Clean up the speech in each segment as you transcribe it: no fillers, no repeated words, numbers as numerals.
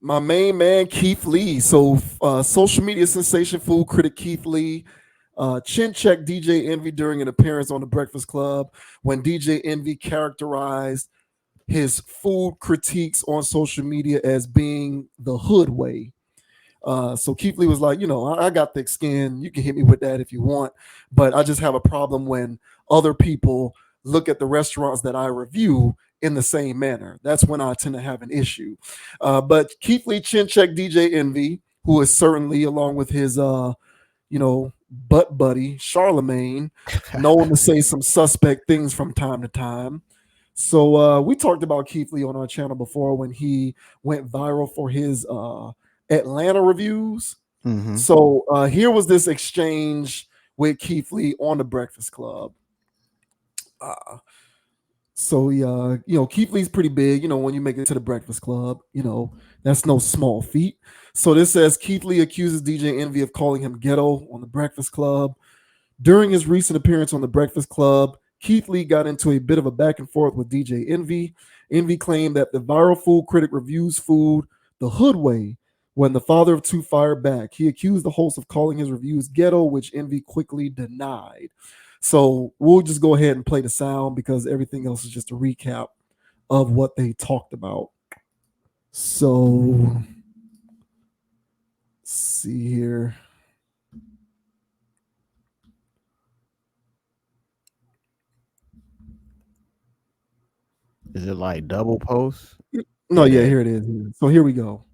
My main man, Keith Lee. So, social media sensation, food critic Keith Lee, chin checked DJ Envy during an appearance on The Breakfast Club when DJ Envy characterized his food critiques on social media as being the hood way. So Keith Lee was like, I got thick skin. You can hit me with that if you want, but I just have a problem when other people look at the restaurants that I review in the same manner. That's when I tend to have an issue. But Keith Lee chin check DJ Envy, who is certainly, along with his, butt buddy Charlemagne, known to say some suspect things from time to time. So we talked about Keith Lee on our channel before when he went viral for his Atlanta reviews. Mm-hmm. So here was this exchange with Keith Lee on the Breakfast Club. Uh, Keith Lee's pretty big. When you make it to the Breakfast Club, that's no small feat. So this says Keith Lee accuses DJ Envy of calling him ghetto on the Breakfast Club. During his recent appearance on the Breakfast Club, Keith Lee got into a bit of a back and forth with DJ Envy. Envy claimed that the viral food critic reviews food the hood way when the father of two fired back. He accused the host of calling his reviews ghetto, which Envy quickly denied. So we'll just go ahead and play the sound because everything else is just a recap of what they talked about. So, let's see here. Is it like double post? No, yeah, here it is. So here we go.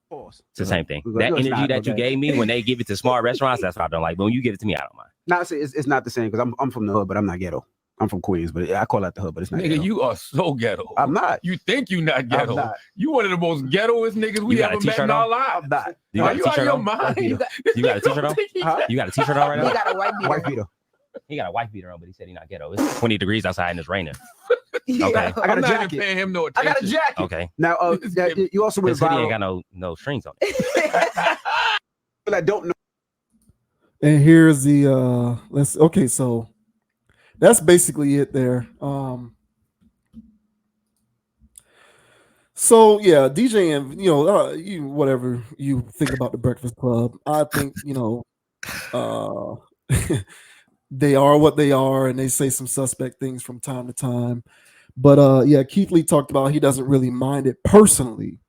Pause. It's the same thing. No, That it's energy not, that you okay. gave me when they give it to small restaurants, that's what I don't like. But when you give it to me, I don't mind. No, it's not the same because I'm from the hood, but I'm not ghetto. I'm from Queens, but I call that the hood, but it's not Nigga, ghetto. you are so ghetto. I'm not. You think you not ghetto. I'm not. You one of the most ghettoest niggas we You got a ever met t-shirt in our on? lives. I'm not. You Are got a you out of t-shirt your on? mind? You got a t-shirt on? Huh? You got a t-shirt on right He now? got a white beater. White beater. He got a white beater on, but he said he's not ghetto. It's 20 degrees outside and it's raining. Yeah. Okay. I got I'm a not even jacket. paying him no I attention. got a jacket. Okay. Now, you also went His hoodie ain't viral. got no strings on it. But I don't know. And here's the so that's basically it there. So yeah, DJ and you whatever you think about the Breakfast Club, I think uh, they are what they are, and they say some suspect things from time to time. But yeah, Keith Lee talked about he doesn't really mind it personally,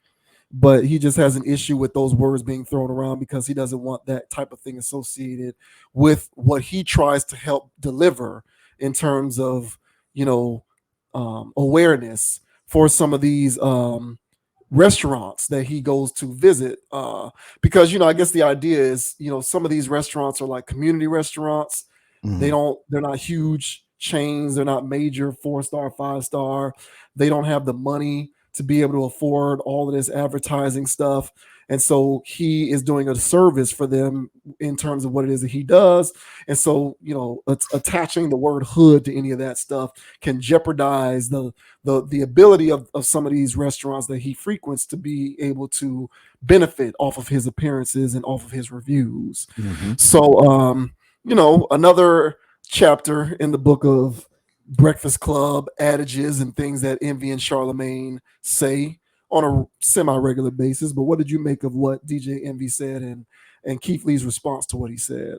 but he just has an issue with those words being thrown around because he doesn't want that type of thing associated with what he tries to help deliver in terms of awareness for some of these restaurants that he goes to visit because I guess the idea is some of these restaurants are like community restaurants. Mm-hmm. They're not huge chains, they're not major 4-star 5-star, they don't have the money to be able to afford all of this advertising stuff. And so he is doing a service for them in terms of what it is that he does. And so, attaching the word hood to any of that stuff can jeopardize the ability of some of these restaurants that he frequents to be able to benefit off of his appearances and off of his reviews. Mm-hmm. So, another chapter in the book of Breakfast Club adages and things that Envy and Charlemagne say on a semi-regular basis. But what did you make of what DJ Envy said and Keith Lee's response to what he said?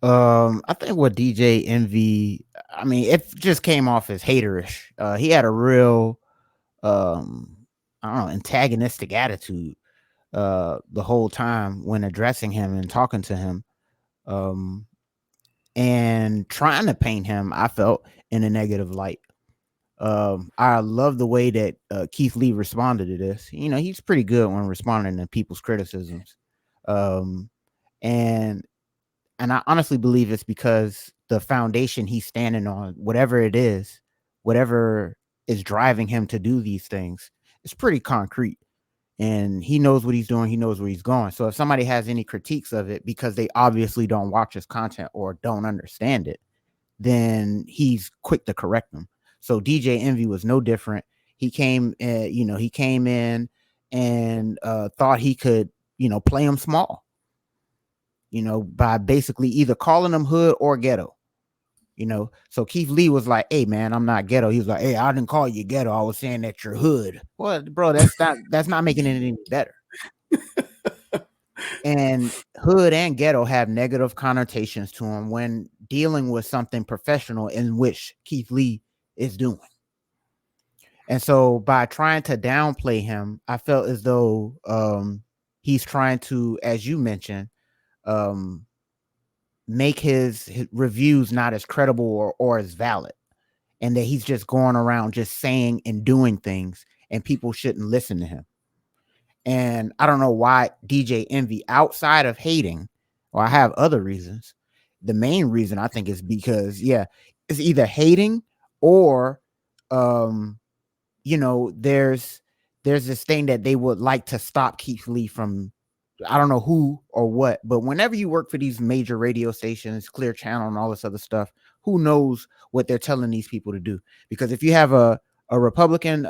I think what DJ Envy, I mean, it just came off as haterish. He had a real, I don't know, antagonistic attitude the whole time when addressing him and talking to him, and trying to paint him, I felt, in a negative light. I love the way that Keith Lee responded to this. He's pretty good when responding to people's criticisms, and I honestly believe it's because the foundation he's standing on, whatever it is, whatever is driving him to do these things, it's pretty concrete. And he knows what he's doing. He knows where he's going. So if somebody has any critiques of it because they obviously don't watch his content or don't understand it, then he's quick to correct them. So DJ Envy was no different. He came in and thought he could, play him small, by basically either calling them hood or ghetto. You know, so Keith Lee was like, "Hey man, I'm not ghetto." He was like, "Hey, I didn't call you ghetto. I was saying that you're hood." Well, bro, that's not making it any better. And hood and ghetto have negative connotations to them when dealing with something professional in which Keith Lee is doing. And so by trying to downplay him, I felt as though he's trying to, as you mentioned, make his reviews not as credible or as valid, and that he's just going around just saying and doing things and people shouldn't listen to him. And I don't know why DJ Envy, outside of hating, or I have other reasons. The main reason I think is because, it's either hating or, there's this thing that they would like to stop Keith Lee from, I don't know who or what, but whenever you work for these major radio stations, Clear Channel and all this other stuff, who knows what they're telling these people to do? Because if you have a Republican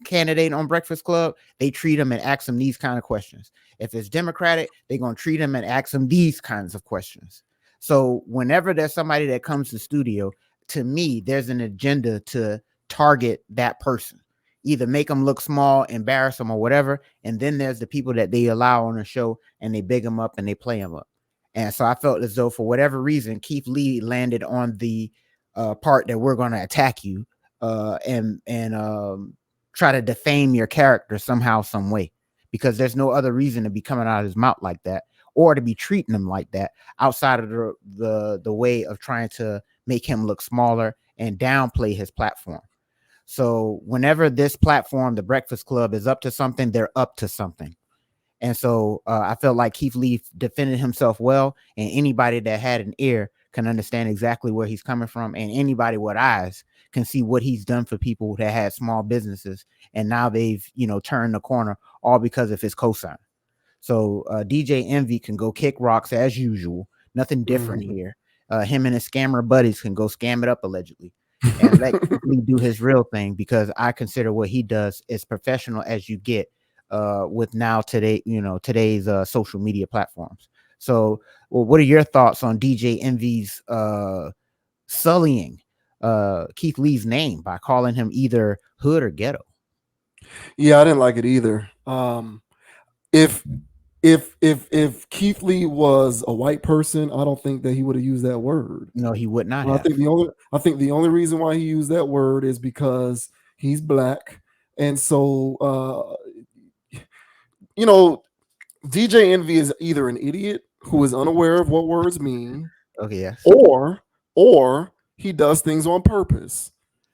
candidate on Breakfast Club, they treat them and ask them these kind of questions. If it's Democratic, they're going to treat them and ask them these kinds of questions. So whenever there's somebody that comes to the studio, to me, there's an agenda to target that person. Either make them look small, embarrass them, or whatever. And then there's the people that they allow on the show and they big them up and they play them up. And so I felt as though for whatever reason, Keith Lee landed on the part that we're going to attack you and try to defame your character somehow, some way, because there's no other reason to be coming out of his mouth like that or to be treating him like that outside of the way of trying to make him look smaller and downplay his platform. So whenever this platform, the Breakfast Club, is up to something, they're up to something. And so I felt like Keith Lee defended himself well, and anybody that had an ear can understand exactly where he's coming from, and anybody with eyes can see what he's done for people that had small businesses, and now they've turned the corner, all because of his cosign. So DJ Envy can go kick rocks as usual, nothing different here. Him and his scammer buddies can go scam it up allegedly, and let Keith Lee do his real thing, because I consider what he does as professional as you get with today's social media platforms. So, what are your thoughts on DJ Envy's sullying Keith Lee's name by calling him either hood or ghetto? Yeah, I didn't like it either. If Keith Lee was a white person, I don't think that he would have used that word. No, he would not. I think the only reason why he used that word is because he's black, and so DJ Envy is either an idiot who is unaware of what words mean, okay, yes, or he does things on purpose.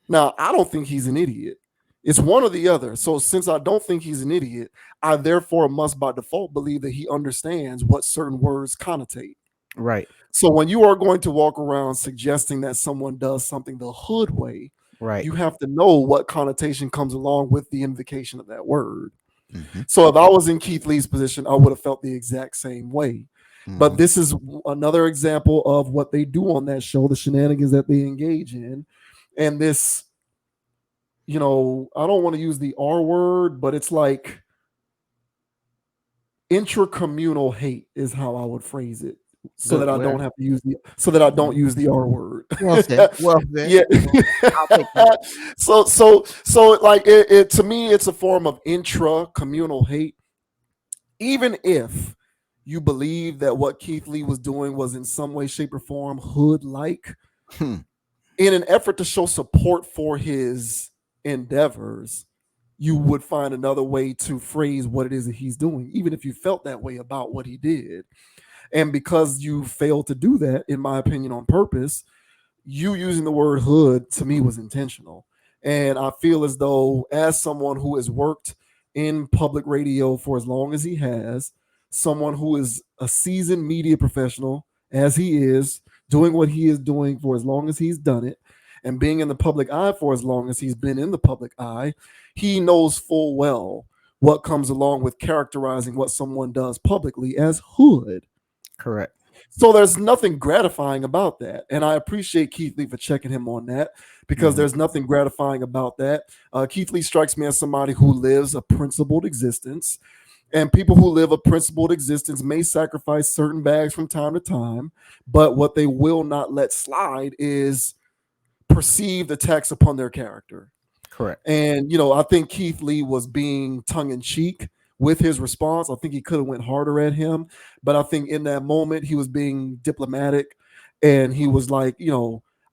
Now, I don't think he's an idiot. It's one or the other. So since I don't think he's an idiot, I therefore must by default believe that he understands what certain words connotate. Right. So when you are going to walk around suggesting that someone does something the hood way, right, you have to know what connotation comes along with the invocation of that word. Mm-hmm. So if I was in Keith Lee's position, I would have felt the exact same way. Mm-hmm. But this is another example of what they do on that show, the shenanigans that they engage in. And this, I don't want to use the R word, but it's like intracommunal hate is how I would phrase it. So that I don't have to use I don't use the R word. Well said. Yeah. I'll take that. So like it to me, it's a form of intra-communal hate. Even if you believe that what Keith Lee was doing was in some way, shape, or form hood-like, in an effort to show support for his endeavors, you would find another way to phrase what it is that he's doing, even if you felt that way about what he did. And because you failed to do that, in my opinion, on purpose, you using the word hood to me was intentional. And I feel as though, as someone who has worked in public radio for as long as he has, someone who is a seasoned media professional, as he is, doing what he is doing for as long as he's done it, and being in the public eye for as long as he's been in the public eye, he knows full well what comes along with characterizing what someone does publicly as hood. Correct. So there's nothing gratifying about that. And I appreciate Keith Lee for checking him on that, because there's nothing gratifying about that. Keith Lee strikes me as somebody who lives a principled existence. And people who live a principled existence may sacrifice certain bags from time to time, but what they will not let slide is perceived attacks upon their character. Correct. And I think Keith Lee was being tongue in cheek with his response. I think he could have went harder at him, but I think in that moment he was being diplomatic, and he was like,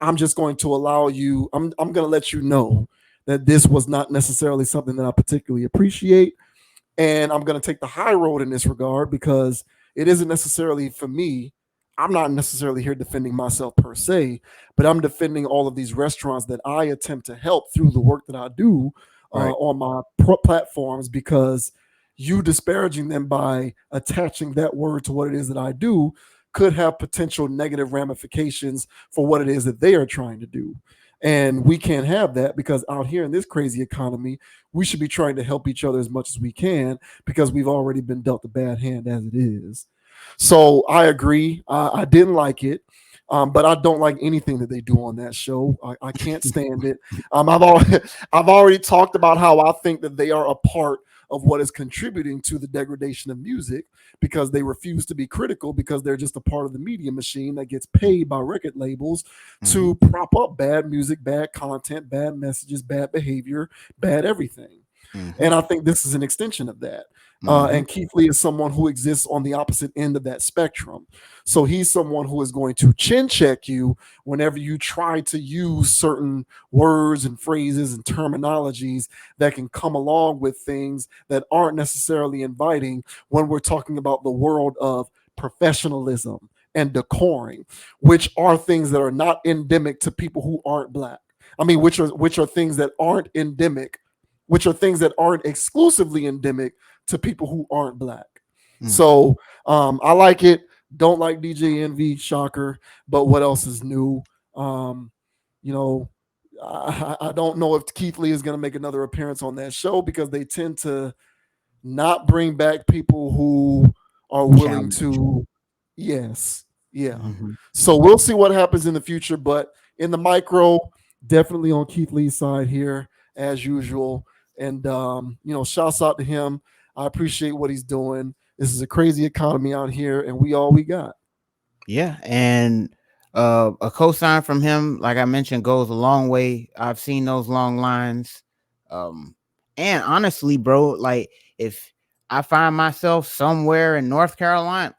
I'm just going to allow you. I'm going to let you know that this was not necessarily something that I particularly appreciate, and I'm going to take the high road in this regard because it isn't necessarily for me. I'm not necessarily here defending myself per se, but I'm defending all of these restaurants that I attempt to help through the work that I do Right. on my platforms, because you disparaging them by attaching that word to what it is that I do could have potential negative ramifications for what it is that they are trying to do. And we can't have that, because out here in this crazy economy, we should be trying to help each other as much as we can, because we've already been dealt a bad hand as it is. So I agree. I didn't like it, but I don't like anything that they do on that show. I can't stand it. I've already talked about how I think that they are a part of what is contributing to the degradation of music, because they refuse to be critical, because they're just a part of the media machine that gets paid by record labels to prop up bad music, bad content, bad messages, bad behavior, bad everything. And I think this is an extension of that. And Keith Lee is someone who exists on the opposite end of that spectrum. So he's someone who is going to chin check you whenever you try to use certain words and phrases and terminologies that can come along with things that aren't necessarily inviting when we're talking about the world of professionalism and decoring, which are things that are not endemic to people who aren't Black. I mean, which are things that aren't endemic, which are things that aren't exclusively endemic to people who aren't Black. So I like it. Don't like DJ Envy, shocker. But what else is new? I don't know if Keith Lee is going to make another appearance on that show, because they tend to not bring back people who are willing to. Yes. Yeah. So we'll see what happens in the future. But in the micro, definitely on Keith Lee's side here, as usual. And, shouts out to him. I appreciate what he's doing. This is a crazy economy out here, and we all we got. Yeah. And a cosign from him, like I mentioned, goes a long way. I've seen those long lines. And honestly, bro, like if I find myself somewhere in North Carolina,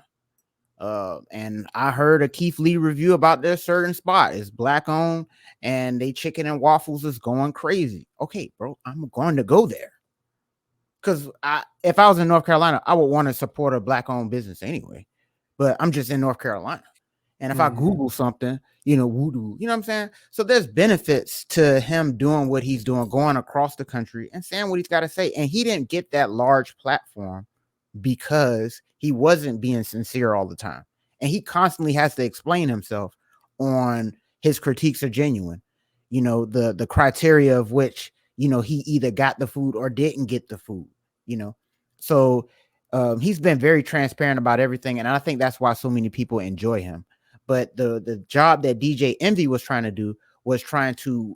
and I heard a Keith Lee review about this certain spot, it's Black owned, and they chicken and waffles is going crazy. Okay, bro, I'm going to go there. Because if I was in North Carolina, I would want to support a Black owned business anyway. But I'm just in North Carolina. And if I Google something, voodoo, you know what I'm saying? So there's benefits to him doing what he's doing, going across the country and saying what he's got to say. And he didn't get that large platform because he wasn't being sincere all the time. And he constantly has to explain himself on his critiques are genuine. The criteria of which, he either got the food or didn't get the food, So he's been very transparent about everything. And I think that's why so many people enjoy him. But the job that DJ Envy was trying to do was trying to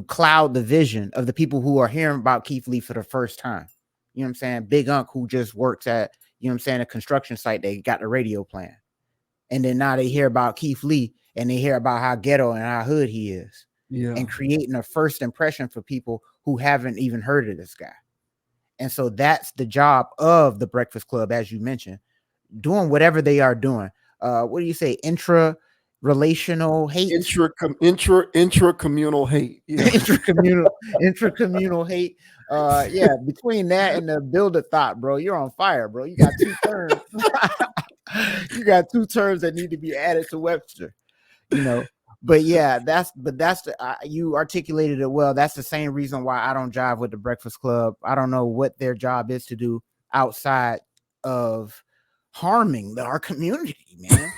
cloud the vision of the people who are hearing about Keith Lee for the first time. You know what I'm saying? Big Unc, who just works at, a construction site, they got the radio playing. And then now they hear about Keith Lee and they hear about how ghetto and how hood he is. Yeah. And creating a first impression for people who haven't even heard of this guy. And so that's the job of the Breakfast Club, as you mentioned, doing whatever they are doing. What do you say? Intra-relational hate? Intra-communal hate. Yeah. Intracommunal hate. Yeah, between that and the build a thought, bro, you're on fire, bro. You got two terms. You got two terms that need to be added to Webster, But yeah, you articulated it well. That's the same reason why I don't jive with the Breakfast Club. I don't know what their job is to do outside of harming our community, man.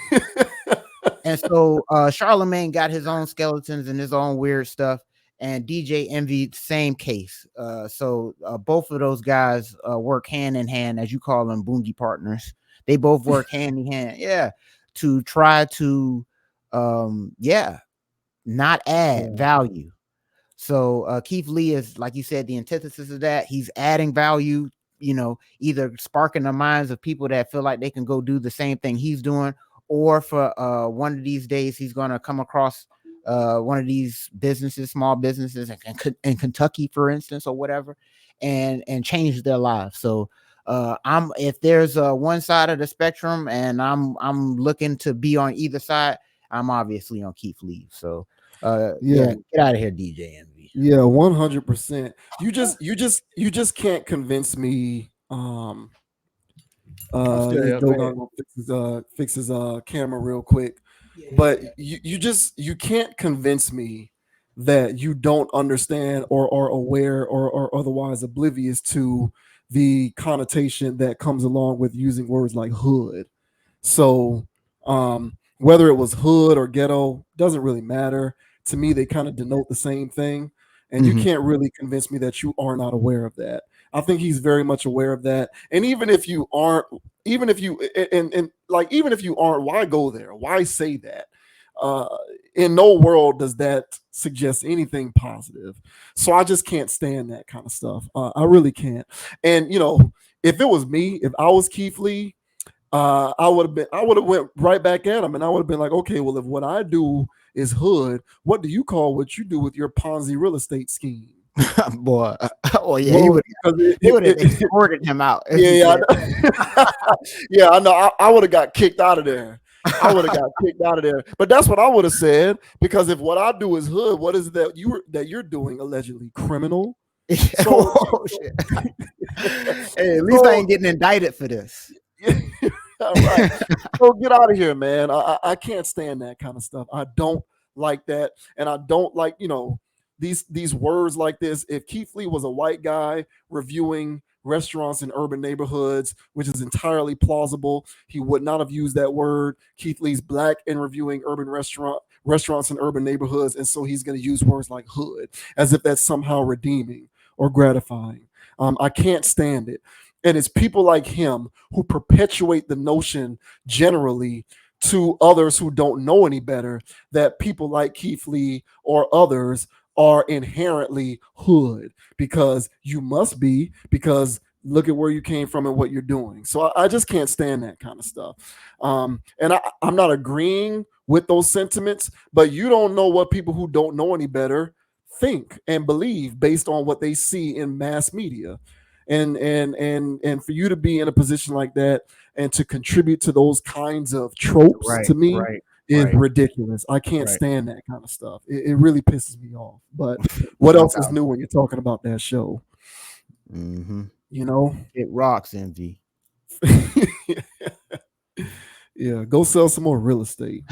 And so Charlemagne got his own skeletons and his own weird stuff, and DJ Envy, same case. So both of those guys work hand in hand, as you call them, boongie partners. They both work hand in hand, to try to not add value. So Keith Lee is, like you said, the antithesis of that. He's adding value, either sparking the minds of people that feel like they can go do the same thing he's doing, or for one of these days he's gonna come across one of these businesses, small businesses in Kentucky, for instance, or whatever, and change their lives. So if there's one side of the spectrum and I'm looking to be on either side, I'm obviously on Keith Lee. So yeah, get out of here, DJ Envy. Yeah, 100%. You just can't convince me. still here, go ahead. Joe fix his camera real quick. But you can't convince me that you don't understand or are aware or otherwise oblivious to the connotation that comes along with using words like hood. So whether it was hood or ghetto doesn't really matter. To me, they kind of denote the same thing. And you can't really convince me that you are not aware of that. I think he's very much aware of that. And even if you aren't, even if you aren't, why go there? Why say that? In no world does that suggest anything positive. So I just can't stand that kind of stuff. I really can't. And if it was me, if I was Keith Lee, I would have went right back at him, and I would have been like, okay, well, if what I do is hood, what do you call what you do with your Ponzi real estate scheme? Boy, he would have escorted him out. Yeah, I know. I would have got kicked out of there. But that's what I would have said, because if what I do is hood, what is that you're doing allegedly criminal? So, hey, at least I ain't getting indicted for this. Right. So get out of here, man. I can't stand that kind of stuff. I don't like that, and I don't like these words like this. If Keith Lee was a white guy reviewing restaurants in urban neighborhoods, which is entirely plausible, he would not have used that word. Keith Lee's black and reviewing urban restaurants in urban neighborhoods, and so he's going to use words like hood as if that's somehow redeeming or gratifying. I can't stand it. And it's people like him who perpetuate the notion generally to others who don't know any better that people like Keith Lee or others are inherently hood, because you must be, because look at where you came from and what you're doing. So I just can't stand that kind of stuff. And I'm not agreeing with those sentiments, but you don't know what people who don't know any better think and believe based on what they see in mass media. And for you to be in a position like that and to contribute to those kinds of tropes, to me, is ridiculous. I can't stand that kind of stuff. It really pisses me off. But what else is new when you're talking about that show? It rocks, Envy. Yeah, go sell some more real estate.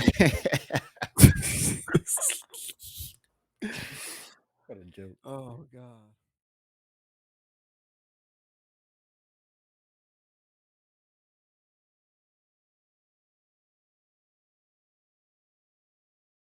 What a joke. Oh God.